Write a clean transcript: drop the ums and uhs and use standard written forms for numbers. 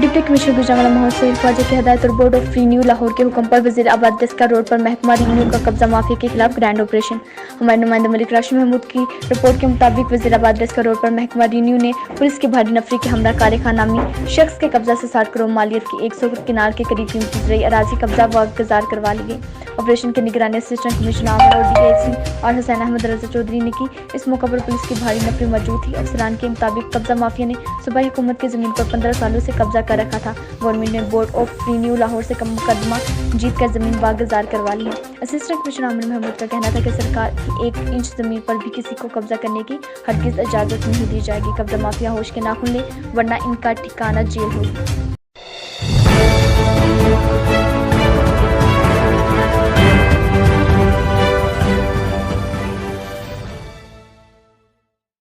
Deputy commissioner Gujranwala Mohsin Khwaja की हदायत और बोर्ड ऑफ रीन्यू लाहौर के हुक्म पर वजीर आबाद दस्का रोड पर महकमा रीन्यू का कब्जा माफिया के खिलाफ ग्रैंड ऑपरेशन। हमारे नुमाइंदा मलिक राशि महमूद की रिपोर्ट के मुताबिक वजीर आबाद दस्का रोड पर महकमा रीन्यू ने पुलिस की भारी नफरी के हमला काले खान नामी शख्स के कब्जा से 60 करोड़ मालियत की 100 किनाल के करीब कीमती ज़रई अराज़ी कब्जा वागज़ार करवा ली गई। ऑपरेशन की निगरानी असिस्टेंट कमिश्नर और DIC और हुसैन अहमद रजा चौधरी ने की। इस मौका पर पुलिस की भारी नफरी मौजूद थी। अफसरान के मुताबिक कब्जा माफिया ने सूबाई हुकूमत की ज़मीन पर 15 सालों से कब्जा कर रखा था। गवर्नमेंट ने बोर्ड ऑफ रीन्यू लाहौर से मुकदमा जीत कर जमीन वागज़ार करवा ली है। असिस्टेंट कमिश्नर आमिर महमूद का कहना था कि सरकार की 1 इंच जमीन पर भी किसी को कब्जा करने की हरगिज़ इजाज़त नहीं दी जाएगी। कब्जा माफिया होश के नाखून ले वरना इनका ठिकाना जेल होगी।